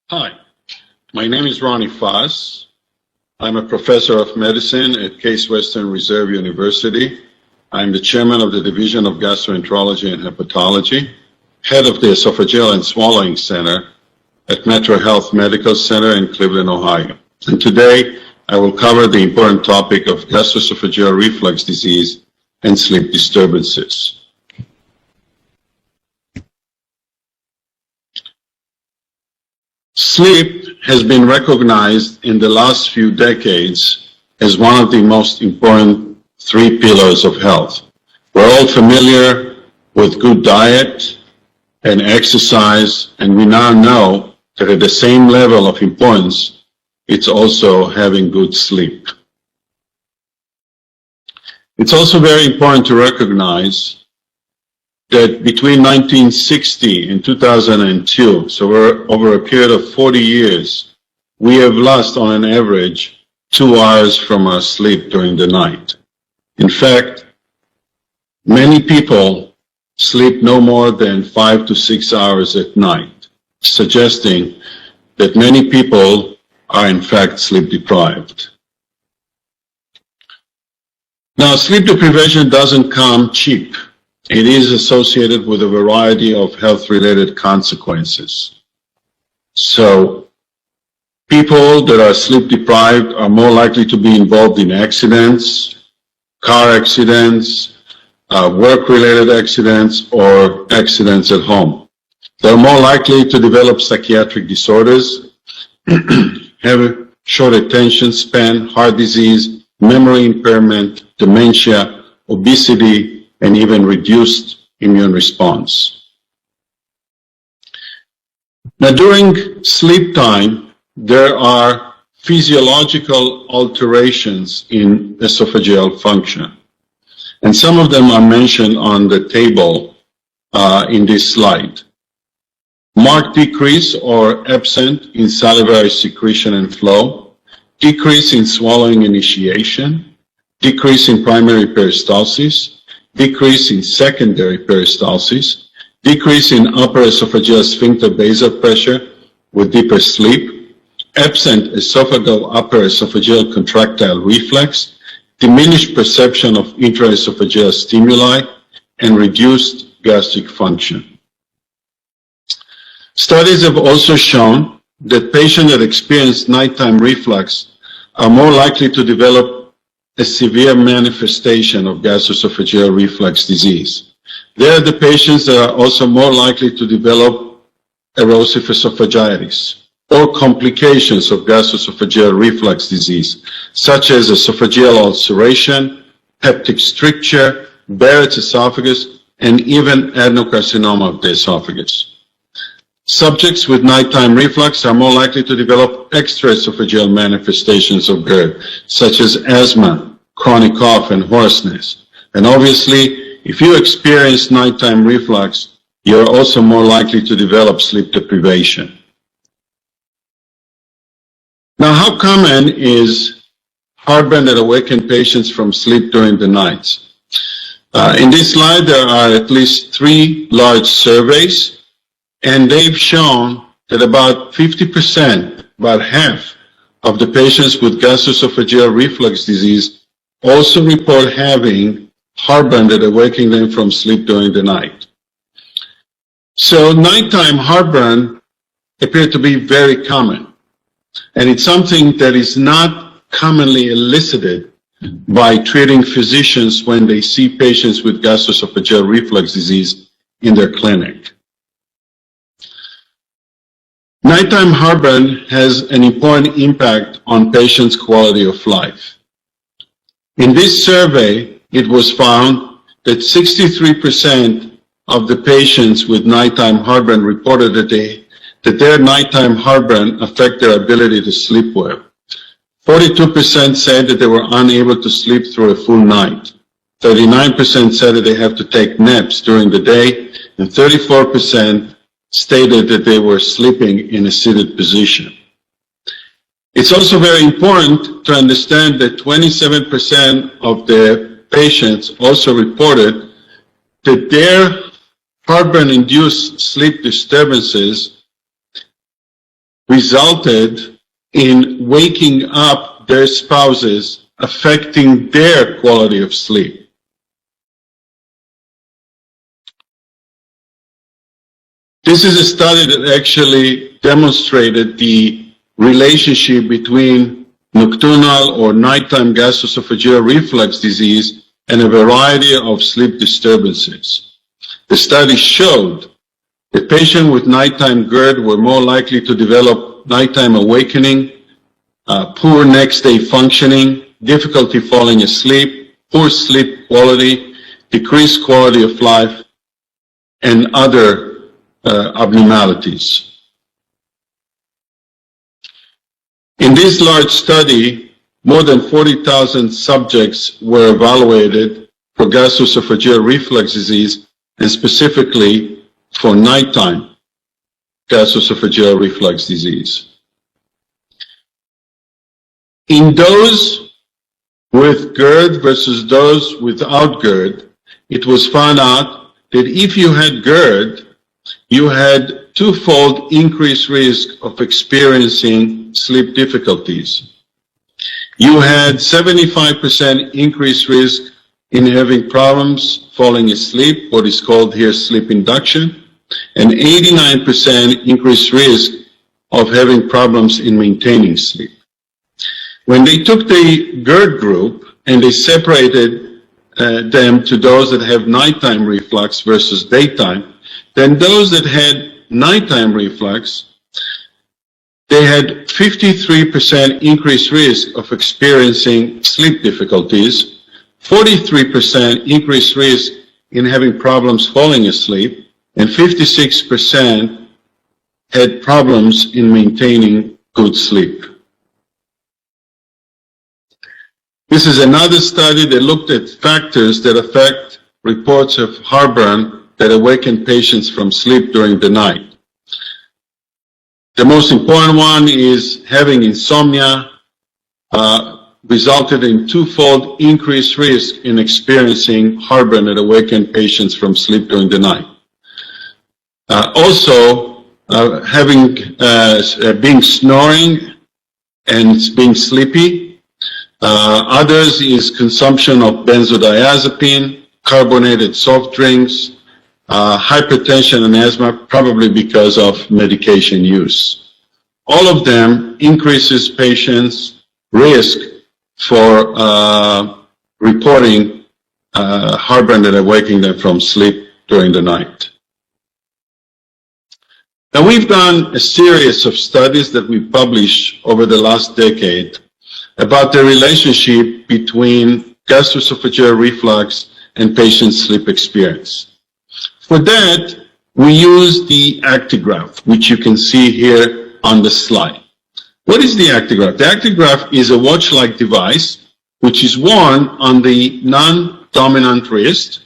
Hi, my name is Ronnie Foss. I'm a professor of medicine at Case Western Reserve University. I'm the chairman of the Division of Gastroenterology and Hepatology, head of the Esophageal and Swallowing Center at Metro Health Medical Center in Cleveland, Ohio. And today, I will cover the important topic of gastroesophageal reflux disease and sleep disturbances. Sleep has been recognized in the last few decades as one of the most important three pillars of health. We're all familiar with good diet and exercise, and we now know that at the same level of importance, it's also having good sleep. It's also very important to recognize that between 1960 and 2002, so over a period of 40 years, we have lost on an average 2 hours from our sleep during the night. In fact, many people sleep no more than 5 to 6 hours at night, suggesting that many people are in fact sleep deprived. Now, sleep deprivation doesn't come cheap. It is associated with a variety of health-related consequences. So, people that are sleep deprived are more likely to be involved in accidents, car accidents, work-related accidents, or accidents at home. They're more likely to develop psychiatric disorders, have a short attention span, heart disease, memory impairment, dementia, obesity, and even reduced immune response. Now, during sleep time, there are physiological alterations in esophageal function. And some of them are mentioned on the table in this slide. Marked decrease or absent in salivary secretion and flow, decrease in swallowing initiation, decrease in primary peristalsis, decrease in secondary peristalsis, decrease in upper esophageal sphincter basal pressure with deeper sleep, absent esophageal upper esophageal contractile reflex, diminished perception of intraesophageal stimuli, and reduced gastric function. Studies have also shown that patients that experience nighttime reflux are more likely to develop a severe manifestation of gastroesophageal reflux disease. They are the patients that are also more likely to develop erosive esophagitis or complications of gastroesophageal reflux disease, such as esophageal ulceration, peptic stricture, Barrett's esophagus, and even adenocarcinoma of the esophagus. Subjects with nighttime reflux are more likely to develop extraesophageal manifestations of GERD, such as asthma, chronic cough, and hoarseness. And obviously, if you experience nighttime reflux, you're also more likely to develop sleep deprivation. Now, how common is heartburn that awakens patients from sleep during the night? In this slide, there are at least 3 large surveys, and they've shown that about 50%, about half of the patients with gastroesophageal reflux disease also report having heartburn that awakening them from sleep during the night. So nighttime heartburn appears to be very common, and it's something that is not commonly elicited by treating physicians when they see patients with gastroesophageal reflux disease in their clinic. Nighttime heartburn has an important impact on patients' quality of life. In this survey, it was found that 63% of the patients with nighttime heartburn reported that their nighttime heartburn affect their ability to sleep well. 42% said that they were unable to sleep through a full night. 39% said that they have to take naps during the day, and 34% stated that they were sleeping in a seated position. It's also very important to understand that 27% of the patients also reported that their heartburn-induced sleep disturbances resulted in waking up their spouses, affecting their quality of sleep. This is a study that actually demonstrated the relationship between nocturnal or nighttime gastroesophageal reflux disease and a variety of sleep disturbances. The study showed that patients with nighttime GERD were more likely to develop nighttime awakening, poor next day functioning, difficulty falling asleep, poor sleep quality, decreased quality of life, and other abnormalities. In this large study, more than 40,000 subjects were evaluated for gastroesophageal reflux disease, and specifically for nighttime gastroesophageal reflux disease. In those with GERD versus those without GERD, it was found out that if you had GERD, you had twofold increased risk of experiencing sleep difficulties. You had 75% increased risk in having problems falling asleep, what is called here sleep induction, and 89% increased risk of having problems in maintaining sleep. When they took the GERD group and they separated them to those that have nighttime reflux versus daytime, then those that had nighttime reflux, they had 53% increased risk of experiencing sleep difficulties, 43% increased risk in having problems falling asleep, and 56% had problems in maintaining good sleep. This is another study that looked at factors that affect reports of heartburn that awaken patients from sleep during the night. The most important one is having insomnia resulted in twofold increased risk in experiencing heartburn that awaken patients from sleep during the night. Also, being snoring and being sleepy. Others is consumption of benzodiazepine, carbonated soft drinks, hypertension and asthma, probably because of medication use. All of them increases patients' risk for reporting heartburn that are waking them from sleep during the night. Now, we've done a series of studies that we published over the last decade about the relationship between gastroesophageal reflux and patients' sleep experience. For that, we use the actigraph, which you can see here on the slide. What is the actigraph? The actigraph is a watch-like device which is worn on the non-dominant wrist,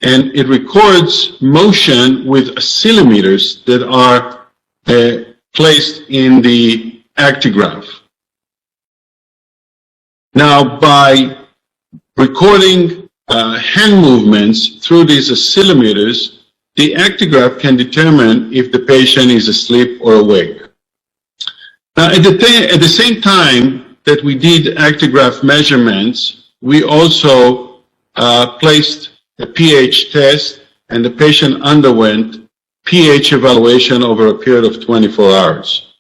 and it records motion with oscillometers that are placed in the actigraph. Now, by recording hand movements through these oscillometers, the actigraph can determine if the patient is asleep or awake. Now, at the same time that we did actigraph measurements, we also placed a pH test, and the patient underwent pH evaluation over a period of 24 hours.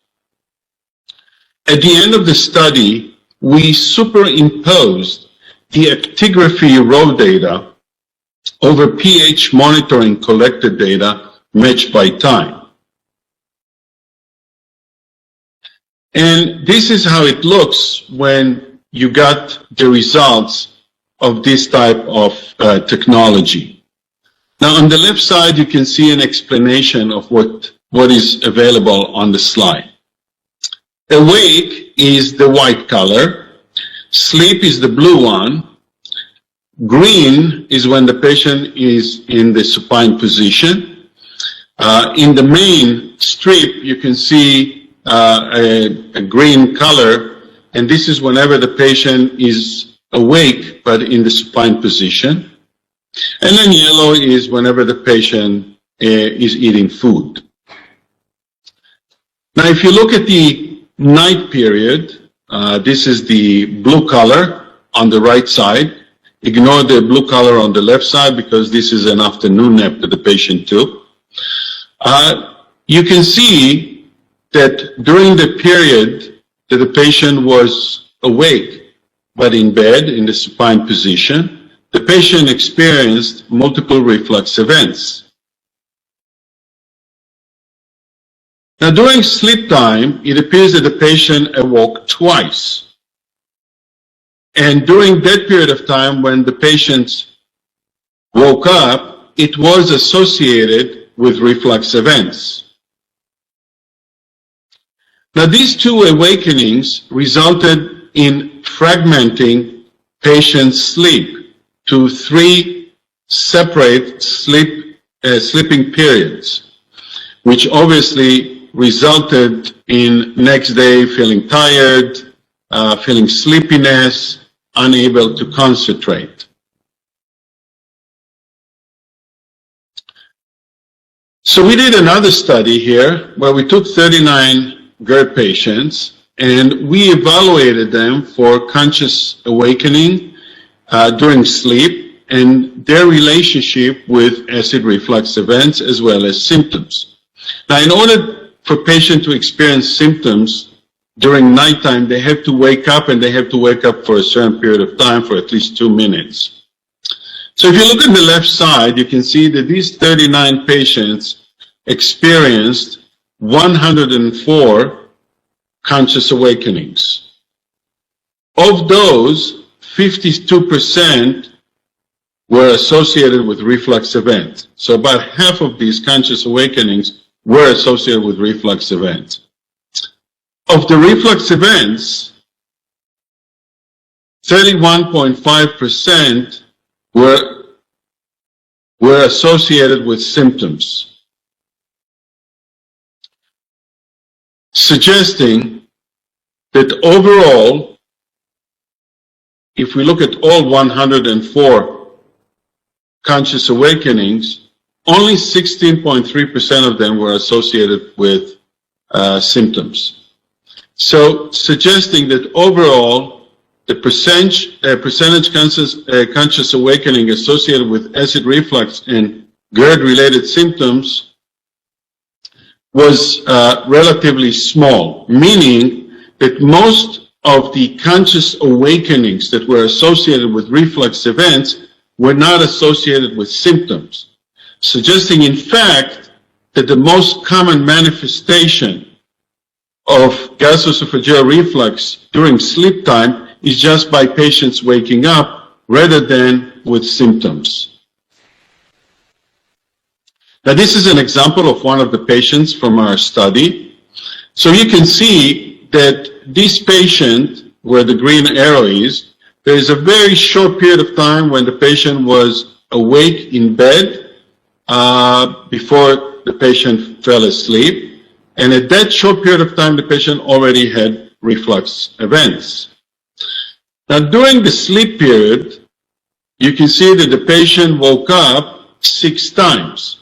At the end of the study, we superimposed the actigraphy raw data over pH monitoring collected data matched by time. And this is how it looks when you got the results of this type of technology. Now, on the left side, you can see an explanation of what is available on the slide. Awake is the white color. Sleep is the blue one. Green is when the patient is in the supine position. In the main strip, you can see a green color, and this is whenever the patient is awake but in the supine position. And then yellow is whenever the patient is eating food. Now, if you look at the night period, this is the blue color on the right side. Ignore the blue color on the left side because this is an afternoon nap that the patient took. You can see that during the period that the patient was awake but in bed in the supine position, the patient experienced multiple reflux events. Now, during sleep time, it appears that the patient awoke twice. And during that period of time when the patient woke up, it was associated with reflux events. Now, these two awakenings resulted in fragmenting patient's sleep to 3 separate sleeping periods, which obviously resulted in next day feeling tired, feeling sleepiness, unable to concentrate. So we did another study here where we took 39 GERD patients and we evaluated them for conscious awakening during sleep and their relationship with acid reflux events as well as symptoms. Now, in order for patients to experience symptoms during nighttime, they have to wake up, and they have to wake up for a certain period of time, for at least 2 minutes. So if you look at the left side, you can see that these 39 patients experienced 104 conscious awakenings. Of those, 52% were associated with reflux events. So about half of these conscious awakenings were associated with reflux events. Of the reflux events, 31.5% were associated with symptoms, suggesting that overall, if we look at all 104 conscious awakenings, only 16.3% of them were associated with symptoms. So, suggesting that overall, the percentage conscious awakening associated with acid reflux and GERD-related symptoms was relatively small, meaning that most of the conscious awakenings that were associated with reflux events were not associated with symptoms, suggesting, in fact, that the most common manifestation of gastroesophageal reflux during sleep time is just by patients waking up rather than with symptoms. Now, this is an example of one of the patients from our study. So you can see that this patient, where the green arrow is, there is a very short period of time when the patient was awake in bed before the patient fell asleep. And at that short period of time, the patient already had reflux events. Now, during the sleep period, you can see that the patient woke up 6 times.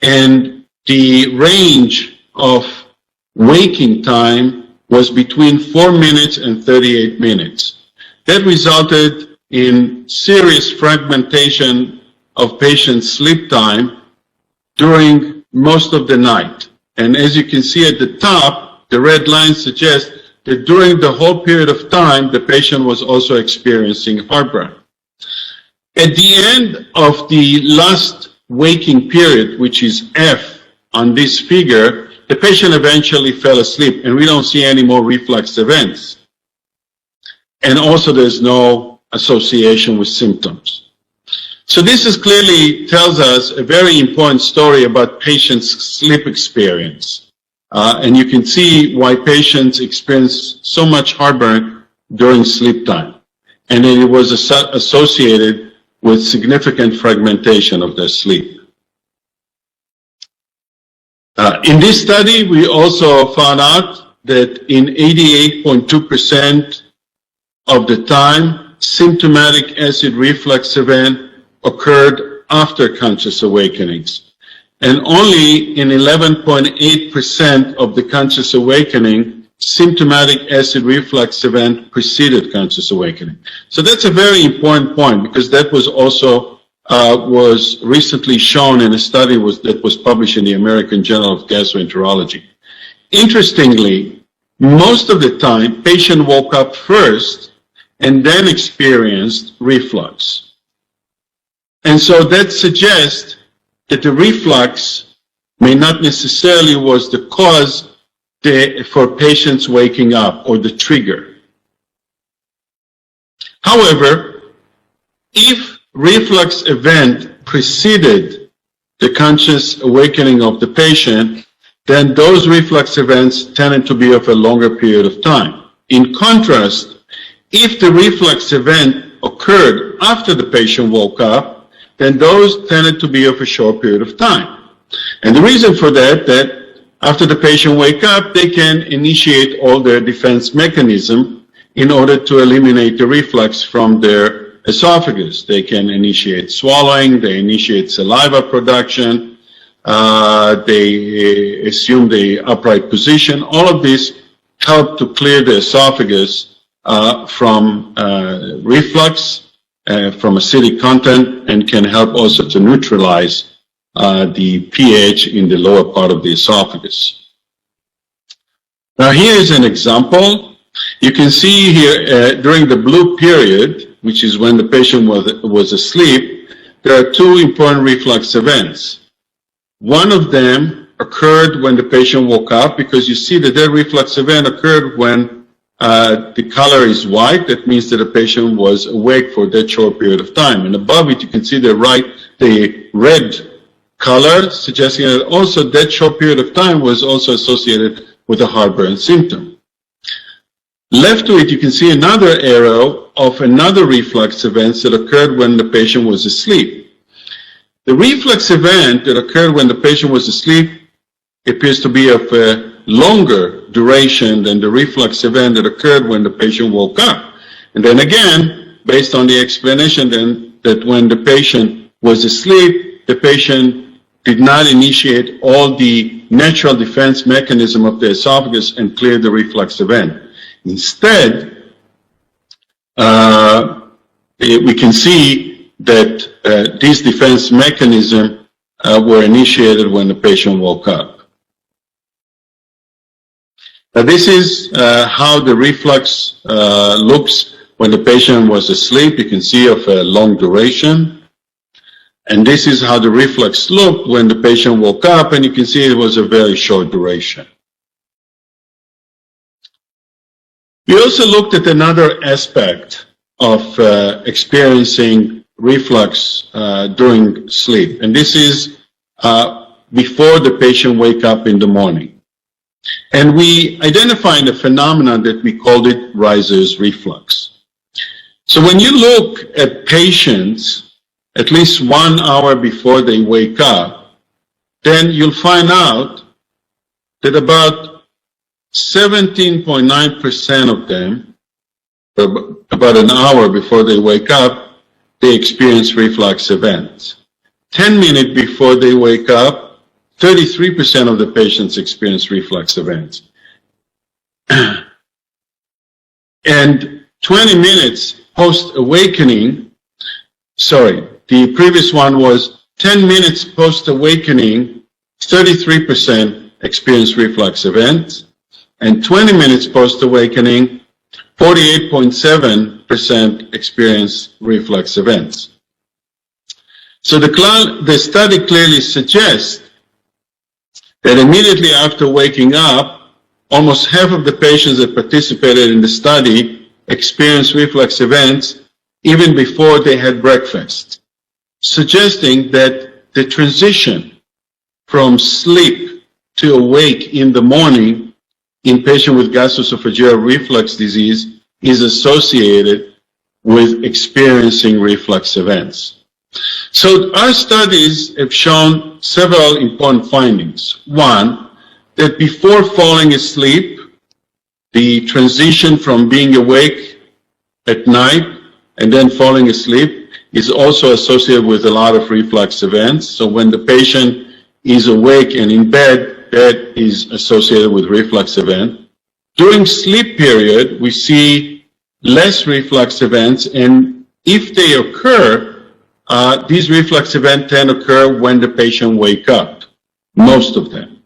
And the range of waking time was between 4 minutes and 38 minutes. That resulted in serious fragmentation of patients' sleep time during most of the night. And as you can see at the top, the red line suggests that during the whole period of time, the patient was also experiencing heartburn. At the end of the last waking period, which is F on this figure, the patient eventually fell asleep, and we don't see any more reflux events. And also there's no association with symptoms. So this is clearly tells us a very important story about patients' sleep experience. And you can see why patients experience so much heartburn during sleep time. And it was associated with significant fragmentation of their sleep. In this study, we also found out that in 88.2% of the time, symptomatic acid reflux event occurred after conscious awakenings. and only in 11.8% of the conscious awakening, symptomatic acid reflux event preceded conscious awakening. So that's a very important point, because that was also was recently shown in a study that was published in the American Journal of Gastroenterology. Interestingly, most of the time, patient woke up first and then experienced reflux. And so that suggests that the reflux may not necessarily was the cause for patients waking up, or the trigger. However, if reflux event preceded the conscious awakening of the patient, then those reflux events tended to be of a longer period of time. In contrast, if the reflux event occurred after the patient woke up, then those tended to be of a short period of time. And the reason for that after the patient wake up, they can initiate all their defense mechanism in order to eliminate the reflux from their esophagus. They can initiate swallowing, they initiate saliva production, they assume the upright position. All of this help to clear the esophagus from reflux, from acidic content, and can help also to neutralize the pH in the lower part of the esophagus. Now here is an example. You can see here during the blue period, which is when the patient was asleep, there are two important reflux events. One of them occurred when the patient woke up, because you see that that reflux event occurred when the color is white. That means that the patient was awake for that short period of time. And above it, you can see the red color, suggesting that also that short period of time was also associated with a heartburn symptom. Left to it, you can see another arrow of another reflux event that occurred when the patient was asleep. The reflux event that occurred when the patient was asleep appears to be of a longer duration than the reflux event that occurred when the patient woke up. And then again, based on the explanation then that when the patient was asleep, the patient did not initiate all the natural defense mechanism of the esophagus and clear the reflux event. Instead, we can see that these defense mechanisms were initiated when the patient woke up. Now this is how the reflux looks when the patient was asleep. You can see of a long duration. And this is how the reflux looked when the patient woke up, and you can see it was a very short duration. We also looked at another aspect of experiencing reflux during sleep, and this is before the patient wake up in the morning. And we identified a phenomenon that we called it riser's reflux. So when you look at patients at least 1 hour before they wake up, then you'll find out that about 17.9% of them, about an hour before they wake up, they experience reflux events. 10 minutes before they wake up, 33% of the patients experience reflux events. And 20 minutes post-awakening, the previous one was 10 minutes post-awakening, 33% experience reflux events, and 20 minutes post-awakening, 48.7% experience reflux events. So the study clearly suggests that immediately after waking up, almost half of the patients that participated in the study experienced reflux events even before they had breakfast, suggesting that the transition from sleep to awake in the morning in patients with gastroesophageal reflux disease is associated with experiencing reflux events. So our studies have shown several important findings. One, that before falling asleep, the transition from being awake at night and then falling asleep is also associated with a lot of reflux events. So when the patient is awake and in bed, that is associated with reflux event. During sleep period, we see less reflux events, and if they occur, these reflux events tend to occur when the patient wake up, most of them.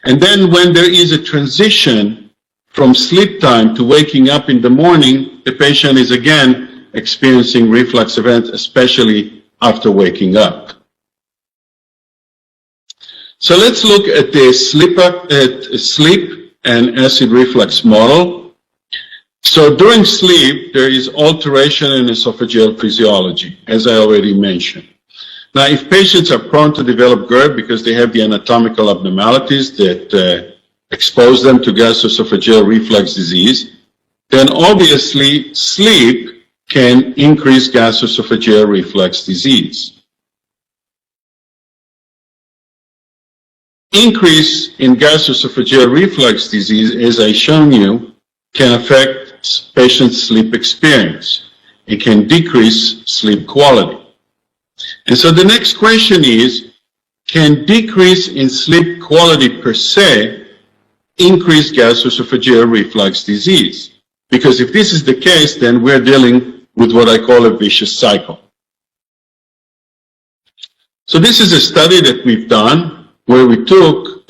And then when there is a transition from sleep time to waking up in the morning, the patient is again experiencing reflux events, especially after waking up. So let's look at the sleep and acid reflux model. So during sleep, there is alteration in esophageal physiology, as I already mentioned. Now, if patients are prone to develop GERD because they have the anatomical abnormalities that expose them to gastroesophageal reflux disease, then obviously sleep can increase gastroesophageal reflux disease. Increase in gastroesophageal reflux disease, as I shown you, can affect patients' sleep experience. It can decrease sleep quality. And so the next question is, can decrease in sleep quality per se increase gastroesophageal reflux disease? Because if this is the case, then we're dealing with what I call a vicious cycle. So this is a study that we've done where we took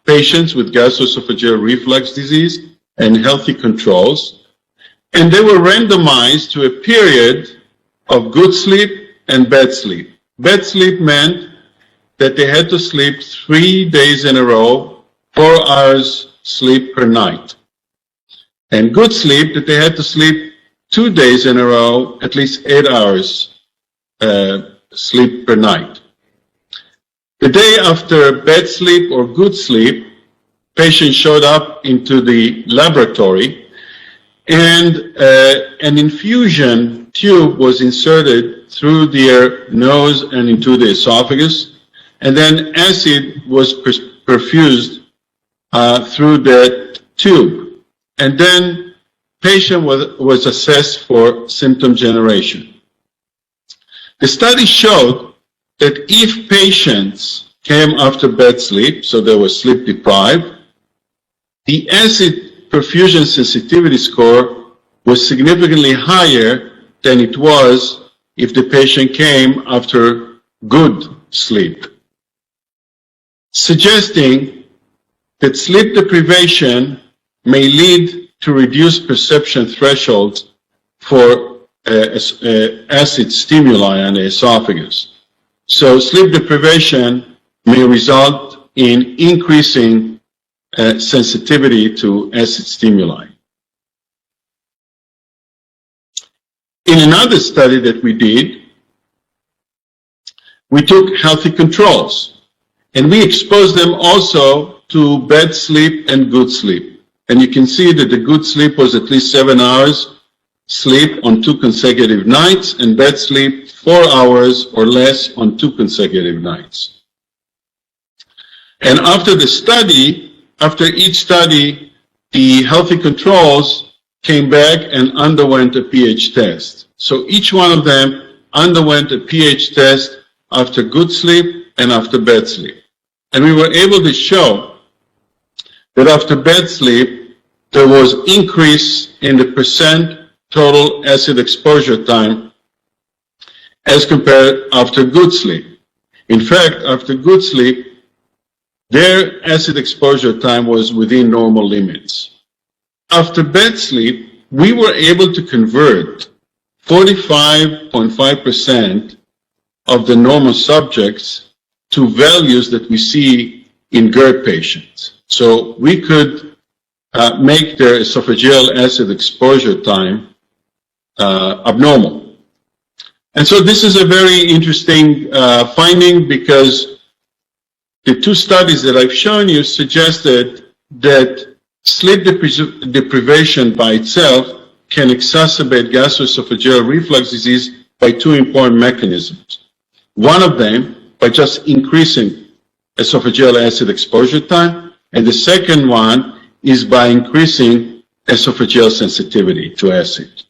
patients with gastroesophageal reflux disease and healthy controls, and they were randomized to a period of good sleep and bad sleep. Bad sleep meant that they had to sleep 3 days in a row, 4 hours sleep per night. And good sleep, that they had to sleep 2 days in a row, at least 8 hours sleep per night. The day after bad sleep or good sleep, patient showed up into the laboratory and an infusion tube was inserted through their nose and into the esophagus, and then acid was perfused through that tube. And then patient was assessed for symptom generation. The study showed that if patients came after bad sleep, so they were sleep deprived, the acid perfusion sensitivity score was significantly higher than it was if the patient came after good sleep, suggesting that sleep deprivation may lead to reduced perception thresholds for acid stimuli on the esophagus. So sleep deprivation may result in increasing sensitivity to acid stimuli. In another study that we did, we took healthy controls and we exposed them also to bad sleep and good sleep. And you can see that the good sleep was at least 7 hours sleep on 2 consecutive nights, and bad sleep 4 hours or less on 2 consecutive nights. And after the study, after each study, the healthy controls came back and underwent a pH test. So each one of them underwent a pH test after good sleep and after bad sleep. And we were able to show that after bad sleep, there was increase in the percent total acid exposure time as compared after good sleep. In fact, after good sleep, their acid exposure time was within normal limits. After bad sleep, we were able to convert 45.5% of the normal subjects to values that we see in GERD patients. So we could make their esophageal acid exposure time abnormal. And so this is a very interesting finding, because the 2 studies that I've shown you suggested that sleep deprivation by itself can exacerbate gastroesophageal reflux disease by 2 important mechanisms. One of them, by just increasing esophageal acid exposure time, and the second one is by increasing esophageal sensitivity to acid.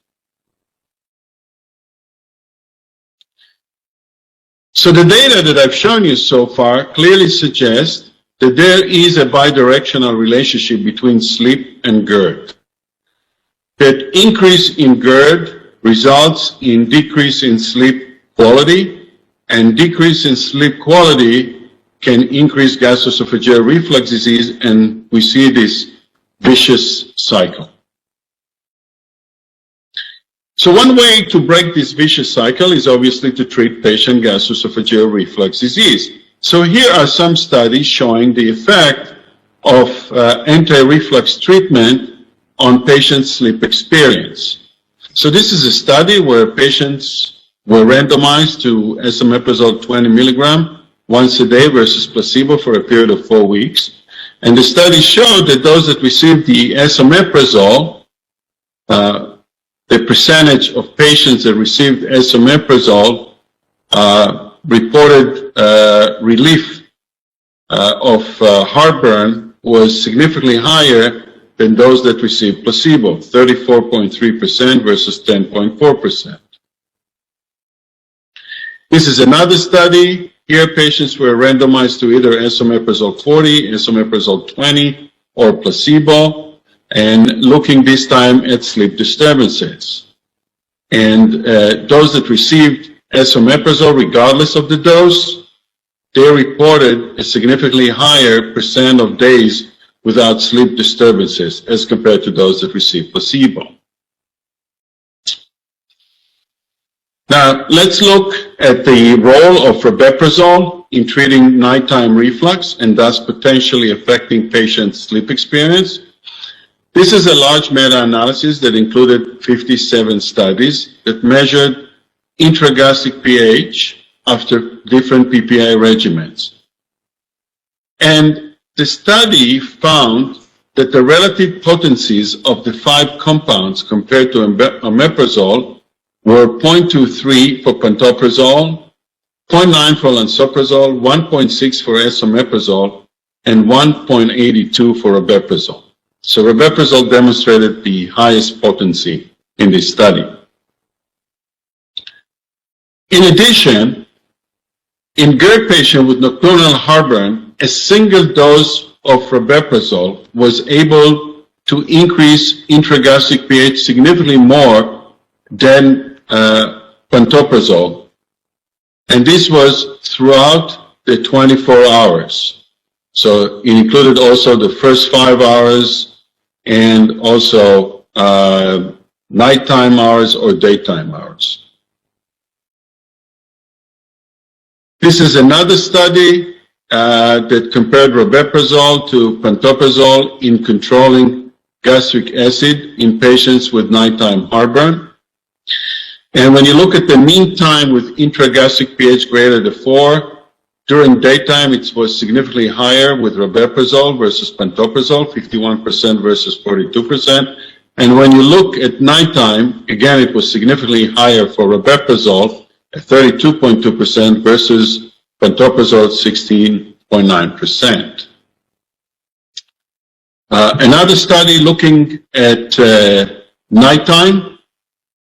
So the data that I've shown you so far clearly suggests that there is a bidirectional relationship between sleep and GERD. That increase in GERD results in decrease in sleep quality, and decrease in sleep quality can increase gastroesophageal reflux disease, and we see this vicious cycle. So one way to break this vicious cycle is obviously to treat patient gastroesophageal reflux disease. So here are some studies showing the effect of anti-reflux treatment on patients' sleep experience. So this is a study where patients were randomized to esomeprazole 20 milligram once a day versus placebo for a period of 4 weeks. And the study showed that those that received the esomeprazole, the percentage of patients that received esomeprazole reported relief of heartburn was significantly higher than those that received placebo, 34.3% versus 10.4%. This is another study. Here patients were randomized to either esomeprazole 40, esomeprazole 20, or placebo, and looking this time at sleep disturbances. And those that received esomeprazole, regardless of the dose, they reported a significantly higher percent of days without sleep disturbances as compared to those that received placebo. Now, let's look at the role of rabeprazole in treating nighttime reflux and thus potentially affecting patients' sleep experience. This is a large meta-analysis that included 57 studies that measured intragastric pH after different PPI regimens. And the study found that the relative potencies of the 5 compounds compared to omeprazole were 0.23 for pantoprazole, 0.9 for lansoprazole, 1.6 for esomeprazole, and 1.82 for rabeprazole. So rabeprazole demonstrated the highest potency in this study. In addition, in GERD patients with nocturnal heartburn, a single dose of rabeprazole was able to increase intragastric pH significantly more than pantoprazole, and this was throughout the 24 hours. So it included also the first 5 hours and also nighttime hours or daytime hours. This is another study that compared rabeprazole to pantoprazole in controlling gastric acid in patients with nighttime heartburn. And when you look at the mean time with intragastric pH greater than 4, during daytime it was significantly higher with rabeprazole versus pantoprazole, 51% versus 42%. And when you look at nighttime, again it was significantly higher for rabeprazole at 32.2% versus pantoprazole 16.9%. Another study looking at nighttime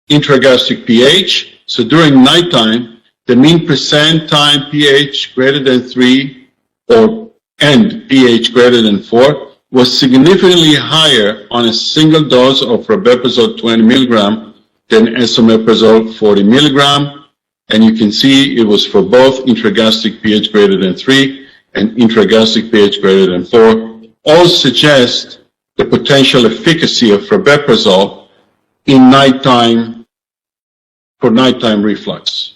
intragastric pH. So during nighttime, the mean percent time pH greater than 3 and pH greater than 4 was significantly higher on a single dose of rabeprazole 20 milligram than esomeprazole 40 milligram. And you can see it was for both intragastric pH greater than 3 and intragastric pH greater than 4. All suggest the potential efficacy of rabeprazole in nighttime, for nighttime reflux.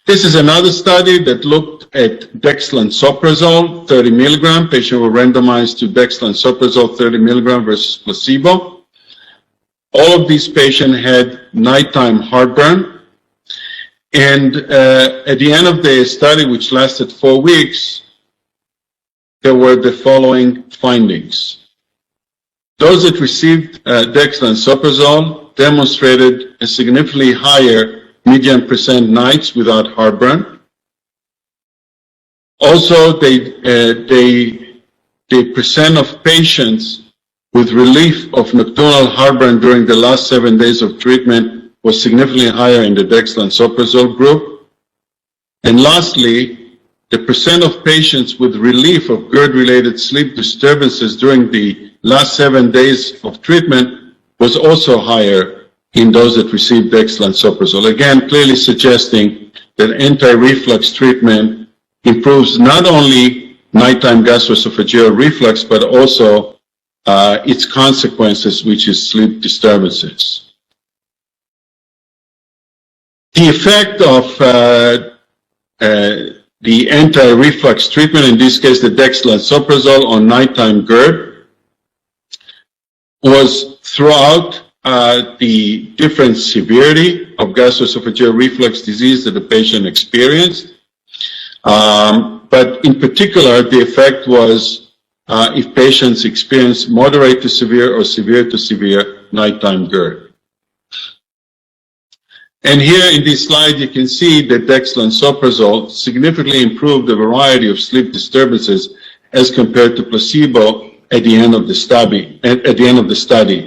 This is another study that looked at dexlansoprazole 30 milligram. Patients were randomized to dexlansoprazole 30 milligram versus placebo. All of these patients had nighttime heartburn. And at the end of the study, which lasted 4 weeks, there were the following findings. Those that received dexlansoprazole demonstrated a significantly higher median percent nights without heartburn. Also, the percent of patients with relief of nocturnal heartburn during the last 7 days of treatment was significantly higher in the dexlansoprazole group. And lastly, the percent of patients with relief of GERD-related sleep disturbances during the last 7 days of treatment was also higher in those that received dexlansoprazole. Again, clearly suggesting that anti-reflux treatment improves not only nighttime gastroesophageal reflux, but also its consequences, which is sleep disturbances. The effect of the anti-reflux treatment, in this case the dexlansoprazole on nighttime GERD, was throughout the different severity of gastroesophageal reflux disease that the patient experienced. But in particular, the effect was if patients experienced moderate to severe or severe to severe nighttime GERD. And here in this slide, you can see that dexlansoprazole significantly improved a variety of sleep disturbances as compared to placebo at the end of the study.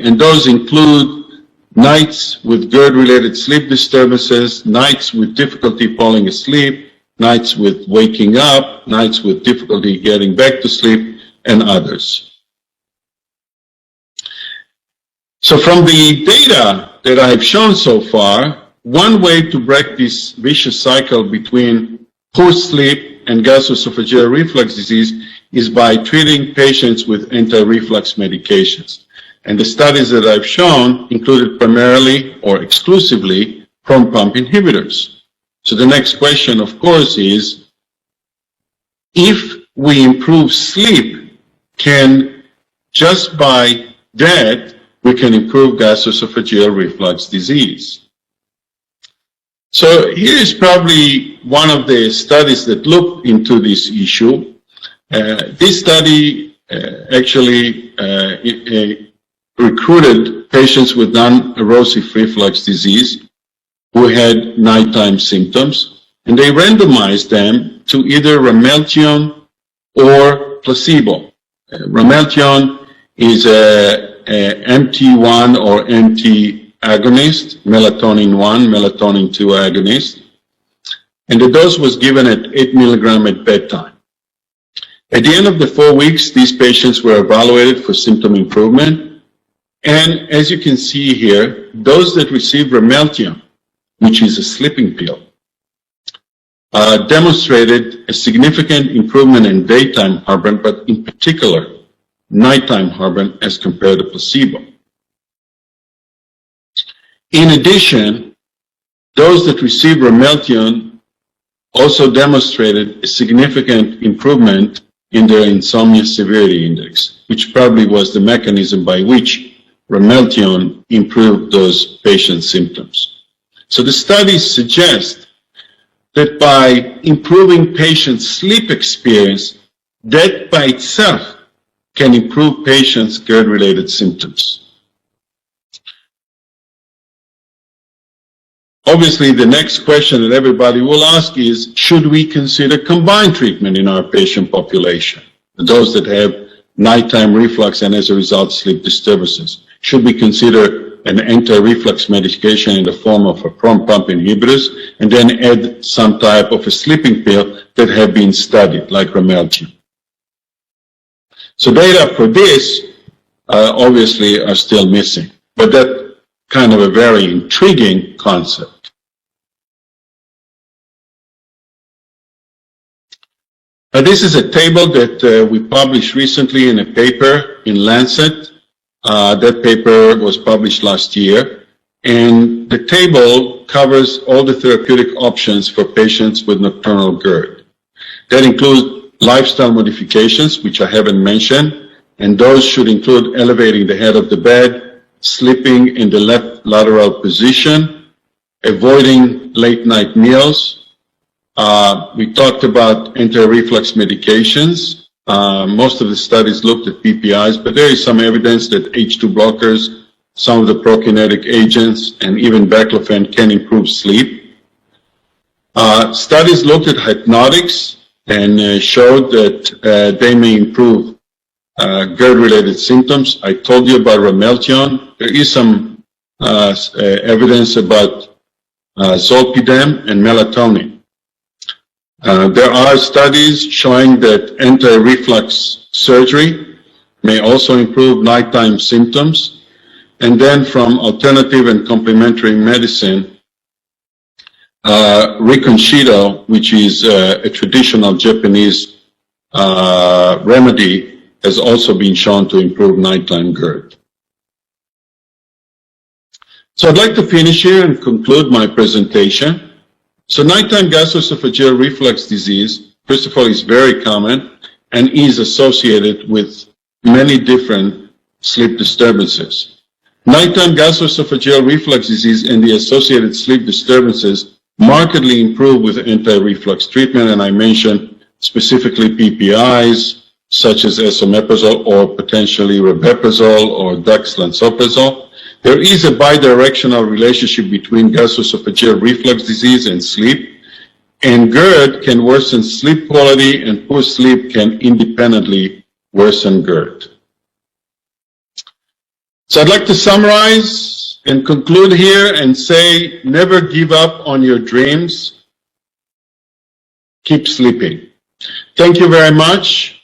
And those include nights with GERD-related sleep disturbances, nights with difficulty falling asleep, nights with waking up, nights with difficulty getting back to sleep, and others. So from the data that I've shown so far, one way to break this vicious cycle between poor sleep and gastroesophageal reflux disease is by treating patients with anti-reflux medications. And the studies that I've shown included primarily or exclusively proton pump inhibitors. So the next question, of course, is if we improve sleep, can just by that we can improve gastroesophageal reflux disease? So here is probably one of the studies that looked into this issue. This study actually recruited patients with non-erosive reflux disease who had nighttime symptoms, and they randomized them to either Ramelteon or placebo. Ramelteon is a MT1 or MT agonist, melatonin 1, melatonin 2 agonist, and the dose was given at 8 milligrams at bedtime. At the end of the 4 weeks, these patients were evaluated for symptom improvement, and as you can see here, those that received Ramelteon, which is a sleeping pill, demonstrated a significant improvement in daytime heartburn, but in particular, nighttime heartburn as compared to placebo. In addition, those that received Ramelteon also demonstrated a significant improvement in their insomnia severity index, which probably was the mechanism by which Ramelteon improved those patients' symptoms. So the studies suggest that by improving patients' sleep experience, that by itself can improve patients' GERD-related symptoms. Obviously, the next question that everybody will ask is, should we consider combined treatment in our patient population, those that have nighttime reflux and as a result sleep disturbances? Should we consider an anti-reflux medication in the form of a proton pump inhibitors and then add some type of a sleeping pill that have been studied, like Ramelteon? So data for this obviously are still missing, but that kind of a very intriguing concept. This is a table that we published recently in a paper in Lancet. That paper was published last year, and the table covers all the therapeutic options for patients with nocturnal GERD. That includes lifestyle modifications, which I haven't mentioned, and those should include elevating the head of the bed, sleeping in the left lateral position, avoiding late night meals. We talked about anti-reflux medications. Most of the studies looked at PPIs, but there is some evidence that H2 blockers, some of the prokinetic agents, and even baclofen can improve sleep. Studies looked at hypnotics and showed that they may improve GERD-related symptoms. I told you about Ramelteon. There is some evidence about zolpidem and melatonin. There are studies showing that anti-reflux surgery may also improve nighttime symptoms. And then from alternative and complementary medicine, Rikonshido, which is a traditional Japanese remedy, has also been shown to improve nighttime GERD. So I'd like to finish here and conclude my presentation. So nighttime gastroesophageal reflux disease, first of all, is very common and is associated with many different sleep disturbances. Nighttime gastroesophageal reflux disease and the associated sleep disturbances markedly improve with anti-reflux treatment, and I mentioned specifically PPIs such as esomeprazole or potentially rabeprazole or dexlansoprazole. There is a bidirectional relationship between gastroesophageal reflux disease and sleep, and GERD can worsen sleep quality, and poor sleep can independently worsen GERD. So I'd like to summarize and conclude here and say, never give up on your dreams. Keep sleeping. Thank you very much.